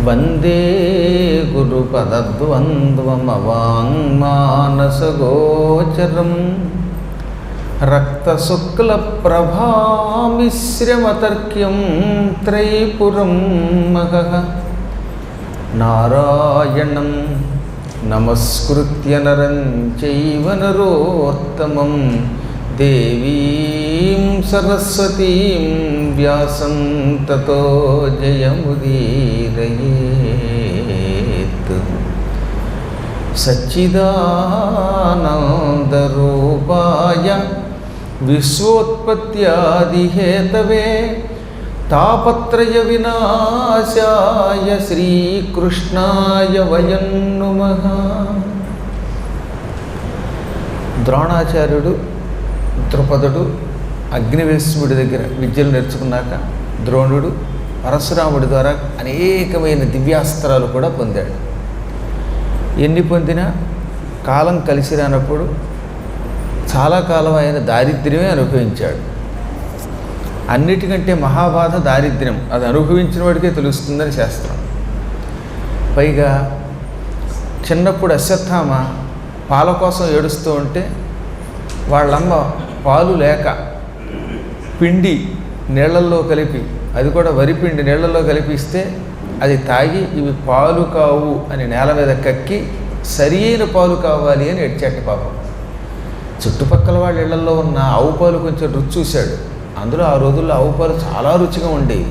వందే గురుపదద్వంద్వమవాంగ్మానసగోచరం రక్తశుక్లప్రభామిశ్రమతర్క్యం త్రైపురం మహః నారాయణం నమస్కృత్య నరం చైవ నరోత్తమం దేవీం సరస్వతీం వ్యాసం తతో జయముదీరయేత్. సచ్చిదానందరూపాయ విశ్వోత్పత్యాదిహేతవే తాపత్రయ వినాశాయ శ్రీకృష్ణాయ వయం నమః. ద్రోణాచార్యుడు ద్రుపదుడు అగ్నివేశ్వరుడి దగ్గర విద్యలు నేర్చుకున్నాక ద్రోణుడు పరశురాముడి ద్వారా అనేకమైన దివ్యాస్త్రాలు కూడా పొందాడు. ఎన్ని పొందినా కాలం కలిసి రానప్పుడు చాలా కాలం ఆయన దారిద్ర్యమే అనుభవించాడు. అన్నిటికంటే మహాబాధ దారిద్ర్యం, అది అనుభవించిన వాడికే తెలుస్తుందని శాస్త్రం. పైగా చిన్నప్పుడు అశ్వత్థామ పాల కోసం ఏడుస్తూ ఉంటే వాళ్ళమ్మ పాలు లేక పిండి నీళ్లల్లో కలిపి, అది కూడా వరిపిండి నీళ్లలో కలిపిస్తే అది తాగి ఇవి పాలు కావు అని నేల మీద కక్కి సరి అయిన పాలు కావాలి అని ఏడ్చాట పాపం. చుట్టుపక్కల వాళ్ళ ఇళ్లలో ఉన్న ఆవు పాలు కొంచెం రుచి చూశాడు. అందులో ఆ రోజుల్లో ఆవు పాలు చాలా రుచిగా ఉండేవి.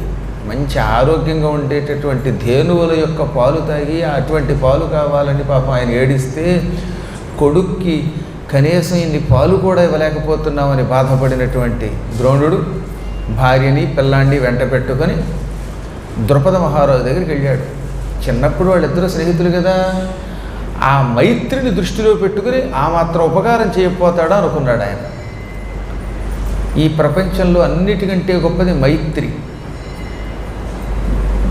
మంచి ఆరోగ్యంగా ఉండేటటువంటి ధేనువుల యొక్క పాలు తాగి అటువంటి పాలు కావాలని పాపం ఆయన ఏడిస్తే కొడుక్కి కనీసం ఇన్ని పాలు కూడా ఇవ్వలేకపోతున్నామని బాధపడినటువంటి ద్రోణుడు భార్యని పిల్లాన్ని వెంట పెట్టుకొని ద్రుపద మహారాజు దగ్గరికి వెళ్ళాడు. చిన్నప్పుడు వాళ్ళిద్దరూ స్నేహితులు కదా, ఆ మైత్రిని దృష్టిలో పెట్టుకుని ఆ మాత్రం ఉపకారం చేయకపోతాడా అనుకున్నాడు ఆయన. ఈ ప్రపంచంలో అన్నిటికంటే గొప్పది మైత్రి.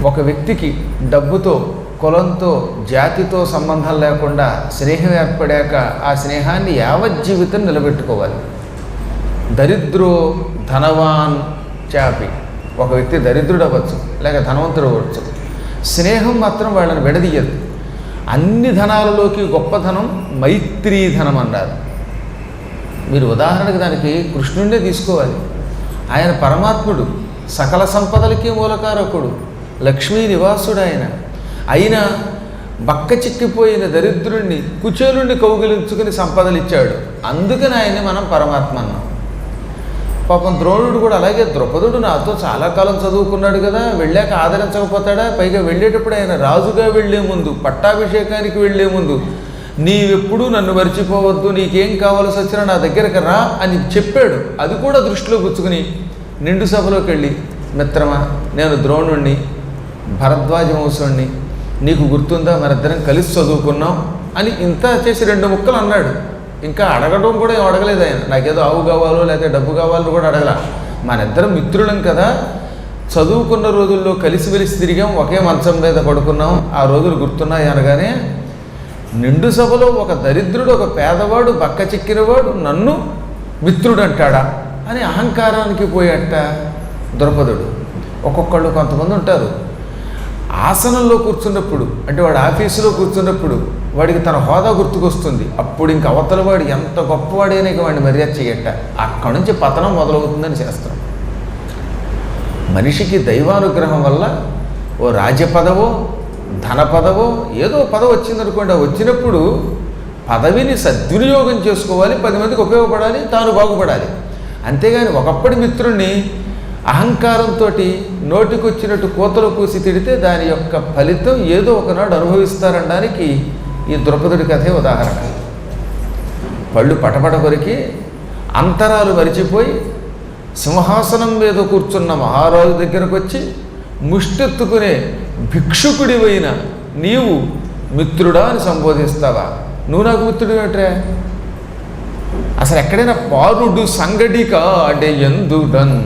ఒక వ్యక్తికి డబ్బుతో, కులంతో, జాతితో సంబంధం లేకుండా స్నేహం ఏర్పడాక ఆ స్నేహాన్ని యావజ్జీవితం నిలబెట్టుకోవాలి. దరిద్రో ధనవాన్ చాపి, ఒక వ్యక్తి దరిద్రుడు అవ్వచ్చు లేక ధనవంతుడు అవ్వచ్చు, స్నేహం మాత్రం వాళ్ళని విడదీయదు. అన్ని ధనాలలోకి గొప్ప ధనం మైత్రీ ధనం అన్నారు. మీరు ఉదాహరణకు దానికి కృష్ణుడినే తీసుకోవాలి. ఆయన పరమాత్ముడు, సకల సంపదలకి మూలకారకుడు, లక్ష్మీ నివాసుడు ఆయన. అయినా బక్క చిక్కిపోయిన దరిద్రుణ్ణి, కుచేలుణ్ణి కౌగిలించుకుని సంపదలు ఇచ్చాడు. అందుకని ఆయన్ని మనం పరమాత్మ అన్నాం. పాపం ద్రోణుడు కూడా అలాగే. ద్రుపదుడు నాతో చాలా కాలం చదువుకున్నాడు కదా, వెళ్ళాక ఆదరించకపోతాడా? పైగా వెళ్ళేటప్పుడు ఆయన రాజుగా వెళ్లే ముందు, పట్టాభిషేకానికి వెళ్లే ముందు, నీవెప్పుడూ నన్ను మర్చిపోవద్దు, నీకేం కావాల్సి వచ్చినా నా దగ్గరకు రా అని చెప్పాడు. అది కూడా దృష్టిలో పుచ్చుకుని నిండు సభలోకి వెళ్ళి, మిత్రమా, నేను ద్రోణుణ్ణి, భరద్వాజ వంశుణ్ణి, నీకు గుర్తుందా మరిద్దరం కలిసి చదువుకున్నాం అని ఇంత చేసి 2 ముక్కలు అన్నాడు. ఇంకా అడగడం కూడా ఏం అడగలేదు ఆయన. నాకేదో ఆవు కావాలో లేకపోతే డబ్బు కావాలో కూడా అడగల. మనిద్దరం మిత్రులం కదా, చదువుకున్న రోజుల్లో కలిసిమెలిసి తిరిగాం, ఒకే మంచం మీద పడుకున్నాం, ఆ రోజులు గుర్తున్నాయి అనగానే నిండు సభలో ఒక దరిద్రుడు, ఒక పేదవాడు, బక్క చిక్కినవాడు నన్ను మిత్రుడు అంటాడా అని అహంకారానికి పోయట ద్రుపదుడు. ఒక్కొక్కళ్ళు కొంతమంది ఉంటారు, ఆసనంలో కూర్చున్నప్పుడు, అంటే వాడు ఆఫీసులో కూర్చున్నప్పుడు వాడికి తన హోదా గుర్తుకొస్తుంది. అప్పుడు ఇంక అవతల వాడు ఎంత గొప్పవాడైనా ఇక వాడిని మర్యాద చేయట. అక్కడి నుంచి పతనం మొదలవుతుందని శాస్త్రం. మనిషికి దైవానుగ్రహం వల్ల ఓ రాజ్య పదవో, ధన పదవో, ఏదో పదవి వచ్చిందనుకోండి, వచ్చినప్పుడు పదవిని సద్వినియోగం చేసుకోవాలి, 10 మందికి ఉపయోగపడాలి, తాను బాగుపడాలి. అంతేగాని ఒకప్పటి మిత్రుణ్ణి అహంకారంతో నోటికొచ్చినట్టు కోతలు కూసి తిడితే దాని యొక్క ఫలితం ఏదో ఒకనాడు అనుభవిస్తారనడానికి ఈ ద్రుపదుడి కథే ఉదాహరణ. పళ్ళు పటపట కొరికి అంతరాలు మరిచిపోయి సింహాసనం మీద కూర్చున్న మహారాజు దగ్గరకు వచ్చి ముష్టెత్తుకునే భిక్షుకుడివైన నీవు మిత్రుడా అని సంబోధిస్తావా? నువ్వు నాకు మిత్రుడు ఏంట్రా? అసలు ఎక్కడైనా పారుడు సంగడిక అంటే ఎందుడన్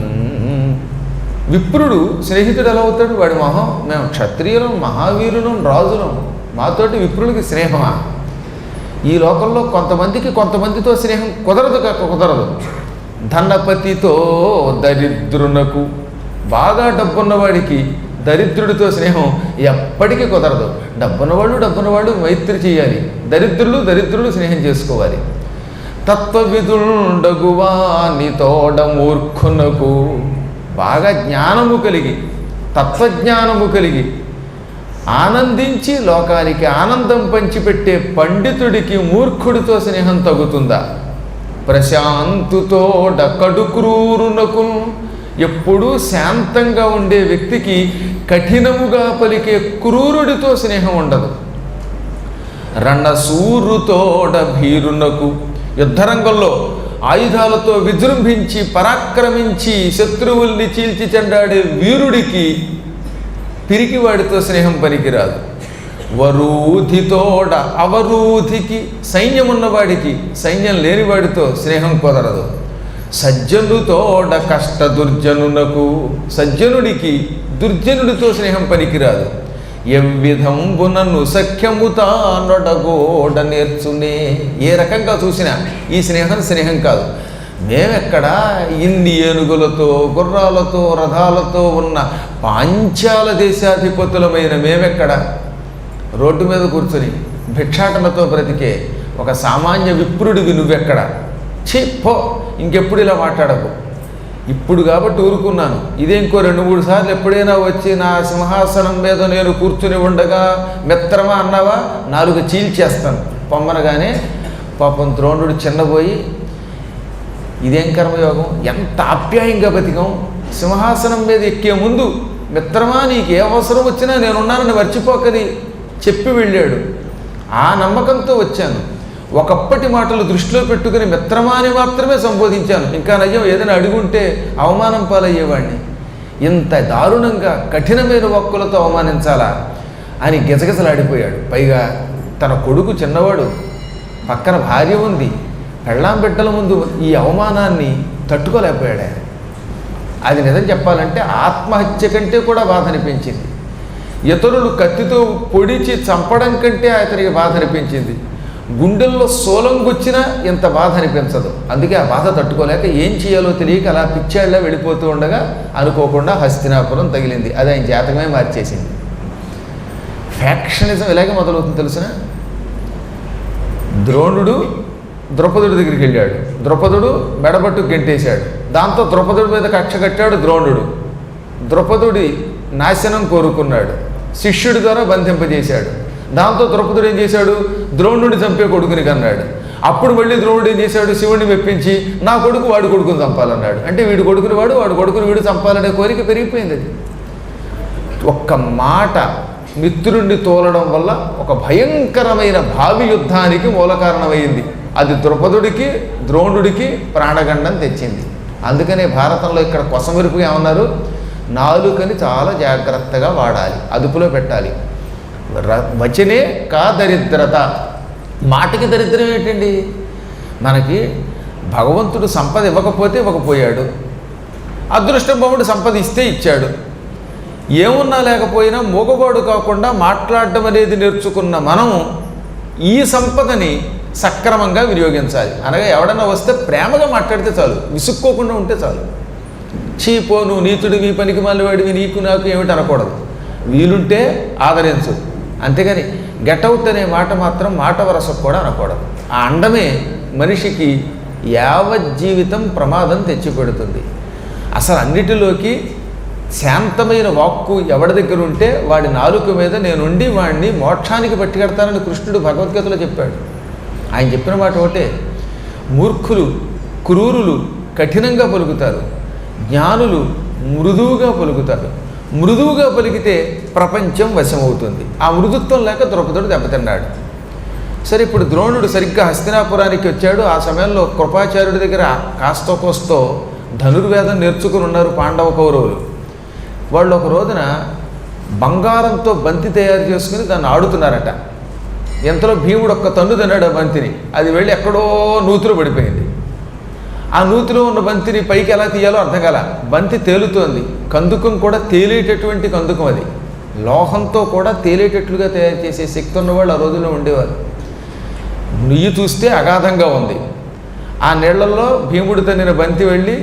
విప్రుడు స్నేహితుడు ఎలా అవుతాడు? వాడి మొహం, మేము క్షత్రియులం, మహావీరులం, రాజులం, మాతోటి విప్రులకి స్నేహమా? ఈ లోకంలో కొంతమందితో స్నేహం కుదరదు. ధనపతితో దరిద్రునకు, బాగా డబ్బున్నవాడికి దరిద్రుడితో స్నేహం ఎప్పటికీ కుదరదు. డబ్బున్నవాళ్ళు మైత్రి చేయాలి, దరిద్రులు స్నేహం చేసుకోవాలి. తత్వవిదుండగువాని తోడ మూర్ఖునకు బాగా జ్ఞానము కలిగి, తత్వజ్ఞానము కలిగి ఆనందించి లోకానికి ఆనందం పంచిపెట్టే పండితుడికి మూర్ఖుడితో స్నేహం తగుతుందా? ప్రశాంతుతోడ కడుక్రూరునకు ఎప్పుడూ శాంతంగా ఉండే వ్యక్తికి కఠినముగా పలికే క్రూరుడితో స్నేహం ఉండదు. రణసూరుతోడ భీరునకు యుద్ధరంగంలో ఆయుధాలతో విజృంభించి పరాక్రమించి శత్రువుల్ని చీల్చి చెండాడే వీరుడికి పిరికివాడితో స్నేహం పనికిరాదు. వరూధితోడ అవరూధికి సైన్యం ఉన్నవాడికి సైన్యం లేనివాడితో స్నేహం కుదరదు. సజ్జనుతోడ కష్ట దుర్జనునకు సజ్జనుడికి దుర్జనుడితో స్నేహం పనికిరాదు. ఎవ్విధంబునను సఖ్యముతా నొడగోడ నేర్చునే. ఏ రకంగా చూసినా ఈ స్నేహం కాదు. మేమెక్కడ ఇన్ని ఏనుగులతో గుర్రాలతో రథాలతో ఉన్న పాంచాల దేశాధిపతులమైన మేమెక్కడ రోడ్డు మీద కూర్చొని భిక్షాటనతో బ్రతికే ఒక సామాన్య విప్రుడివి నువ్వెక్కడ? పో, ఇంకెప్పుడు ఇలా మాట్లాడకు. ఇప్పుడు కాబట్టి ఊరుకున్నాను. ఇదే ఇంకో 2-3 సార్లు ఎప్పుడైనా వచ్చి నా సింహాసనం మీద నేను కూర్చుని ఉండగా మిత్రమా అన్నావా 4 చీల్చేస్తాను పొమ్మనగానే పాపం ద్రోణుడు చిన్నపోయి, ఇదేం కర్మయోగం, ఎంత ఆప్యాయంగా బతికాం, సింహాసనం మీద ఎక్కే ముందు మిత్రమా నీకు ఏ అవసరం వచ్చినా నేనున్నానని మర్చిపోకని చెప్పి వెళ్ళాడు. ఆ నమ్మకంతో వచ్చాను. ఒకప్పటి మాటలు దృష్టిలో పెట్టుకుని మిత్రమా అని మాత్రమే సంబోధించాను. ఇంకా నయ్యం ఏదైనా అడుగుంటే అవమానం పాలయ్యేవాడిని. ఇంత దారుణంగా కఠినమైన వాక్కులతో అవమానించాలా అని గిజగిజలాడిపోయాడు. పైగా తన కొడుకు చిన్నవాడు, పక్కన భార్య ఉంది, పెళ్ళాం బిడ్డల ముందు ఈ అవమానాన్ని తట్టుకోలేకపోయాడు ఆయన. అది నిజం చెప్పాలంటే ఆత్మహత్య కంటే కూడా బాధ అనిపించింది. ఇతరులు కత్తితో పొడిచి చంపడం కంటే అతనికి బాధ అనిపించింది. గుండెల్లో సోలంగొచ్చినా ఇంత బాధ అనిపించదు. అందుకే ఆ బాధ తట్టుకోలేక ఏం చేయాలో తెలియక అలా పిచ్చాళ్ళ వెళ్ళిపోతూ ఉండగా అనుకోకుండా హస్తినాపురం తగిలింది. అది ఆయన జాతకమే మార్చేసింది. ఫ్యాక్షనిజం ఇలాగే మొదలవుతుంది తెలిసిన. ద్రోణుడు ద్రౌపదుడి దగ్గరికి వెళ్ళాడు. ద్రౌపదుడు మెడబట్టు గెంటేశాడు. దాంతో ద్రౌపదుడి మీద కక్ష కట్టాడు ద్రోణుడు. ద్రౌపదుడి నాశనం కోరుకున్నాడు. శిష్యుడి ద్వారా బంధింపజేశాడు. దాంతో ద్రౌపదుడు ఏం చేశాడు? ద్రోణుడిని చంపే కొడుకుని కన్నాడు. అప్పుడు మళ్ళీ ద్రోణుడు ఏం చేశాడు? శివుడిని మెప్పించి నా కొడుకు వాడి కొడుకుని చంపాలన్నాడు. అంటే వీడి కొడుకుని వాడు కొడుకుని వీడు చంపాలనే కోరిక పెరిగిపోయింది. అది ఒక్క మాట మిత్రుణ్ణి తోలడం వల్ల ఒక భయంకరమైన భావి యుద్ధానికి మూల కారణమైంది. అది ద్రౌపదుడికి ద్రోణుడికి ప్రాణగండం తెచ్చింది. అందుకనే భారతంలో ఇక్కడ కొసమెరుపుగా ఏమన్నారు? నాలుకని చాలా జాగ్రత్తగా వాడాలి, అదుపులో పెట్టాలి. వచనే కా దరిద్రత. మాటకి దరిద్రం ఏంటండి? మనకి భగవంతుడు సంపద ఇవ్వకపోయాడు, అదృష్టం బాబుడు సంపద ఇస్తే ఇచ్చాడు. ఏమున్నా లేకపోయినా మూగవాడు కాకుండా మాట్లాడడం అనేది నేర్చుకున్న మనం ఈ సంపదని సక్రమంగా వినియోగించాలి. అనగా ఎవడన్నా వస్తే ప్రేమగా మాట్లాడితే చాలు, విసుక్కోకుండా ఉంటే చాలు. చీపో నువ్వు నీచుడివి, పనికి మళ్ళీవాడివి, నీకు నాకు ఏమిటి అనకూడదు. వీలుంటే ఆదరించు, అంతేగాని గెటౌట్ అనే మాట మాత్రం మాట వరసకు కూడా అనకూడదు. ఆ అండమే మనిషికి యావజ్జీవితం ప్రమాదం తెచ్చిపెడుతుంది. అసలు అన్నిటిలోకి శాంతమైన వాక్కు ఎవడి దగ్గర ఉంటే వాడి నాలుక మీద నేనుండి వాడిని మోక్షానికి పట్టుకెడతానని కృష్ణుడు భగవద్గీతలో చెప్పాడు. ఆయన చెప్పిన మాట ఒకటే, మూర్ఖులు క్రూరులు కఠినంగా పలుకుతారు, జ్ఞానులు మృదువుగా పలుకుతారు. మృదువుగా పలికితే ప్రపంచం వశమవుతుంది. ఆ మృదుత్వం లేక ద్రౌపదుడు దెబ్బతిన్నాడు. సరే, ఇప్పుడు ద్రోణుడు సరిగ్గా హస్తినాపురానికి వచ్చాడు. ఆ సమయంలో కృపాచార్యుడి దగ్గర కాస్తో కోస్తో ధనుర్వేదం నేర్చుకుని ఉన్నారు పాండవ కౌరవులు. వాళ్ళు ఒక రోజున బంగారంతో బంతి తయారు చేసుకుని దాన్ని ఆడుతున్నారట. ఎంతలో భీముడు ఒక్క తన్ను తిన్నాడు ఆ బంతిని. అది వెళ్ళి ఎక్కడో నూతిలో పడిపోయింది. ఆ నూతిలో ఉన్న బంతిని పైకి ఎలా తీయాలో అర్థం కాల. బంతి తేలుతోంది. కందుకం కూడా తేలేటటువంటి కందుకం, అది లోహంతో కూడా తేలేటట్లుగా తయారు చేసే శక్తి ఉన్నవాళ్ళు ఆ రోజుల్లో ఉండేవారు. నుయ్యి చూస్తే అగాధంగా ఉంది. ఆ నీళ్లలో భీముడు తన్నిన బంతి వెళ్ళి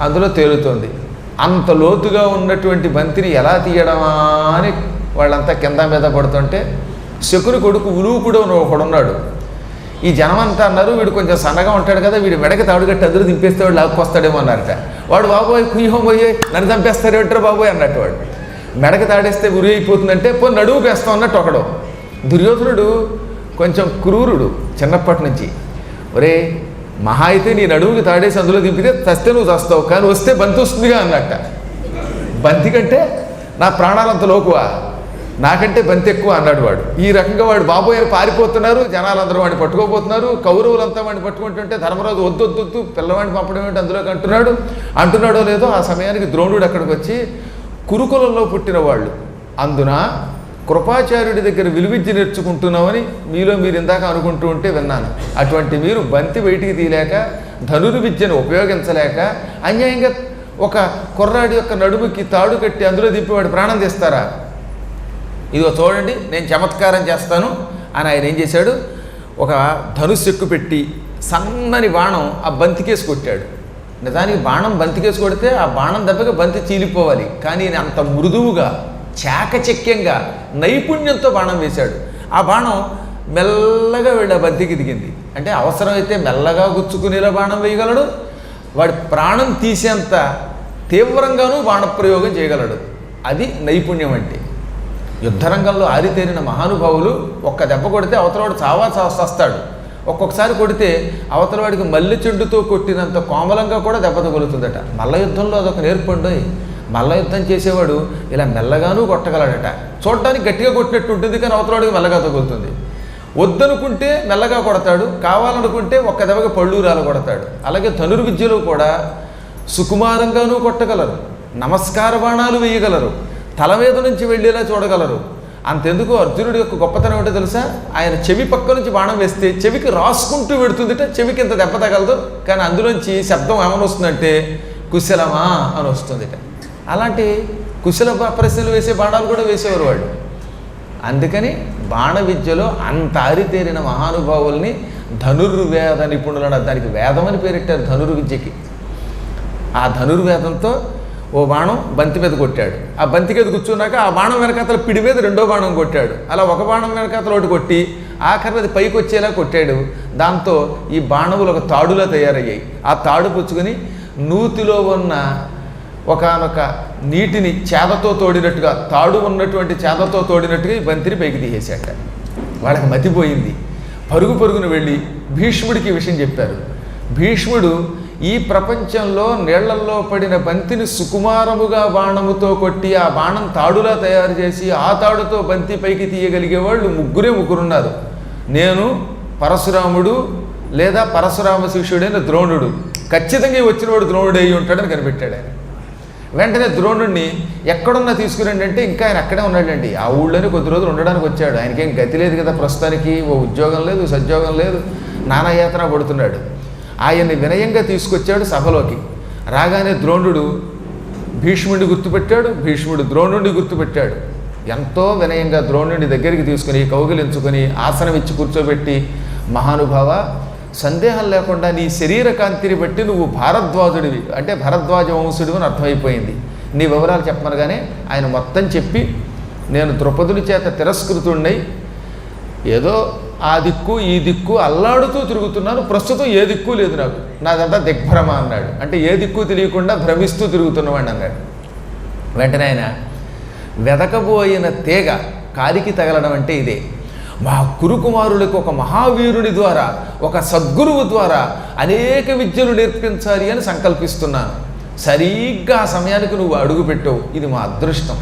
అందులో తేలుతోంది. అంత లోతుగా ఉన్నటువంటి బంతిని ఎలా తీయడమా అని వాళ్ళంతా కింద మీద పడుతుంటే శకుని కొడుకు ఉలూకుడు ఒకడున్నాడు. ఈ జనమంతా అన్నారు వీడు కొంచెం సన్నగా ఉంటాడు కదా, వీడు మెడకి తాడు కట్టి అందరూ దింపేస్తే వాడు లాక్కొస్తాడేమో అన్నారట. వాడు బాబోయ్ కుయ్యం పోయే నన్ను చంపేస్తారేంటారు బాబోయ్ అన్నట్టు. వాడు మెడకి తాడేస్తే ఉరి అయిపోతుందంటే పోయి నడువు వేస్తాం అన్నట్టు ఒకడు. దుర్యోధనుడు కొంచెం క్రూరుడు చిన్నప్పటి నుంచి. ఒరే మహా అయితే నీ నడువుకి తాడేసి అందులో దింపితే చస్తే నువ్వు చస్తావు, కానీ వస్తే బంతి వస్తుందిగా అన్నట్ట. బంతి కంటే నా ప్రాణాలంత లోకువా, నాకంటే బంతి ఎక్కువ అన్నాడు వాడు. ఈ రకంగా వాడు బాబోయ్ పారిపోతున్నారు, జనాలందరూ వాడిని పట్టుకోపోతున్నారు. కౌరవులంతా వాడిని పట్టుకుంటుంటే ధర్మరాజు వద్దు పిల్లవాడిని పంపడం ఏంటి అందులోకి అంటున్నాడో లేదో ఆ సమయానికి ద్రోణుడు అక్కడికి వచ్చి, కురుకులంలో పుట్టిన వాళ్ళు అందున కృపాచార్యుడి దగ్గర విలువిద్య నేర్చుకుంటున్నామని మీలో మీరు ఇందాక అనుకుంటూ ఉంటే విన్నాను. అటువంటి మీరు బంతి బయటికి తీయలేక ధనుర్విద్యను ఉపయోగించలేక అన్యాయంగా ఒక కుర్రాడి యొక్క నడుముకి తాడు కట్టి అందులో దిప్పేవాడు ప్రాణం తీస్తారా? ఇదిగో చూడండి నేను చమత్కారం చేస్తాను అని ఆయన ఏం చేశాడు, ఒక ధనుస్సు ఎక్కు పెట్టి సన్నని బాణం ఆ బంతికేసి కొట్టాడు. నిజానికి బాణం బంతికేసి కొడితే ఆ బాణం దెబ్బగా బంతి చీలిపోవాలి, కానీ అంత మృదువుగా చాకచక్యంగా నైపుణ్యంతో బాణం వేశాడు. ఆ బాణం మెల్లగా వెళ్ళి ఆ బంతికి దిగింది. అంటే అవసరమైతే మెల్లగా గుచ్చుకునేలా బాణం వేయగలడు, వాడి ప్రాణం తీసేంత తీవ్రంగానూ బాణప్రయోగం చేయగలడు. అది నైపుణ్యం అంటే. యుద్ధరంగంలో ఆరితేరిన మహానుభావులు ఒక్క దెబ్బ కొడితే అవతలవాడు చస్తాడు. ఒక్కొక్కసారి కొడితే అవతలవాడికి మల్లె చెండుతో కొట్టినంత కోమలంగా కూడా దెబ్బ తగులుతుందట. మల్ల యుద్ధంలో అదొక నేర్పండి. మల్ల యుద్ధం చేసేవాడు ఇలా మెల్లగానూ కొట్టగలడట. చూడటానికి గట్టిగా కొట్టినట్టు ఉంటుంది, కానీ అవతలవాడికి మెల్లగా తగులుతుంది. వద్దనుకుంటే మెల్లగా కొడతాడు, కావాలనుకుంటే ఒక్క దెబ్బగా పళ్ళు రాలు కొడతాడు. అలాగే ధనుర్విద్యలో కూడా సుకుమారంగానూ కొట్టగలరు, నమస్కార బాణాలు వేయగలరు, తల మీద నుంచి వెళ్ళేలా చూడగలరు. అంతెందుకు అర్జునుడి యొక్క గొప్పతనం ఏంటో తెలుసా? ఆయన చెవి పక్క నుంచి బాణం వేస్తే చెవికి రాసుకుంటూ పెడుతుందిట, చెవికి ఇంత దెబ్బ తగలదు, కానీ అందులోంచి శబ్దం ఏమని వస్తుందంటే కుశలమా అని వస్తుందిట. అలాంటి కుశల ప్రశ్నలు వేసే బాణాలు కూడా వేసేవారు వాళ్ళు. అందుకని బాణ విద్యలో అంత ఆరితేరిన మహానుభావుల్ని ధనుర్వేద నిపుణులను, దానికి వేదం అని పేరెట్టారు ధనుర్విద్యకి. ఆ ధనుర్వేదంతో ఓ బాణం బంతి మీద కొట్టాడు. ఆ బంతికి ఎదు కూర్చున్నాక ఆ బాణం వెనకాతల పిడి మీద రెండో బాణం కొట్టాడు. అలా ఒక బాణం వెనకాతల ఒకటి కొట్టి ఆఖరి అది పైకి వచ్చేలా కొట్టాడు. దాంతో ఈ బాణములు ఒక తాడులా తయారయ్యాయి. ఆ తాడు పుచ్చుకొని నూతిలో ఉన్న ఒకానొక నీటిని చేదతో తోడినట్టుగా, తాడు ఉన్నటువంటి చేదతో తోడినట్టుగా ఈ బంతిని పైకి తీసేశాట. వాళ్ళకి మతిపోయింది. పరుగున వెళ్ళి భీష్ముడికి ఈ విషయం చెప్పారు. భీష్ముడు ఈ ప్రపంచంలో నీళ్లల్లో పడిన బంతిని సుకుమారముగా బాణముతో కొట్టి ఆ బాణం తాడులా తయారు చేసి ఆ తాడుతో బంతి పైకి తీయగలిగే వాళ్ళు ముగ్గురున్నారు. నేను, పరశురాముడు లేదా పరశురామ శిష్యుడైన ద్రోణుడు. ఖచ్చితంగా వచ్చినవాడు ద్రోణుడు అయి ఉంటాడని కనిపెట్టాడు ఆయన. వెంటనే ద్రోణుడిని ఎక్కడున్నా తీసుకురండి అంటే ఇంకా ఆయన అక్కడే ఉన్నాడండి. ఆ ఊళ్ళోనే కొద్ది రోజులు ఉండడానికి వచ్చాడు. ఆయనకేం గతి లేదు కదా ప్రస్తుతానికి, ఓ ఉద్యోగం లేదు, సద్యోగం లేదు, నానాయాతన పడుతున్నాడు. ఆయన్ని వినయంగా తీసుకొచ్చాడు సభలోకి. రాగానే ద్రోణుడు భీష్ముడిని గుర్తుపెట్టాడు, భీష్ముడు ద్రోణుడిని గుర్తుపెట్టాడు. ఎంతో వినయంగా ద్రోణుడిని దగ్గరికి తీసుకుని కౌగిలించుకొని ఆసనం ఇచ్చి కూర్చోబెట్టి, మహానుభావ సందేహం లేకుండా నీ శరీర కాంతిని బట్టి నువ్వు భారద్వాజుడివి, అంటే భరద్వాజ వంశుడివి అని అర్థమైపోయింది. నీ వివరాలు చెప్పమనగానే ఆయన మొత్తం చెప్పి, నేను ద్రుపదుని చేత తిరస్కృతుడినై ఏదో ఆ దిక్కు ఈ దిక్కు అల్లాడుతూ తిరుగుతున్నాను, ప్రస్తుతం ఏ దిక్కు లేదు నాకు, నాదంతా దిగ్భ్రమ అన్నాడు. అంటే ఏ దిక్కు తెలియకుండా భ్రమిస్తూ తిరుగుతున్నవాడిని అన్నాడు. వెంటనే ఆయన వెదకబోయిన తీగ కాలికి తగలడం అంటే ఇదే. మా కురుకుమారులకు ఒక మహావీరుని ద్వారా, ఒక సద్గురువు ద్వారా అనేక విద్యలు నేర్పించాలి అని సంకల్పిస్తున్నాను. సరిగ్గా ఆ సమయానికి నువ్వు అడుగుపెట్టావు, ఇది మా అదృష్టం.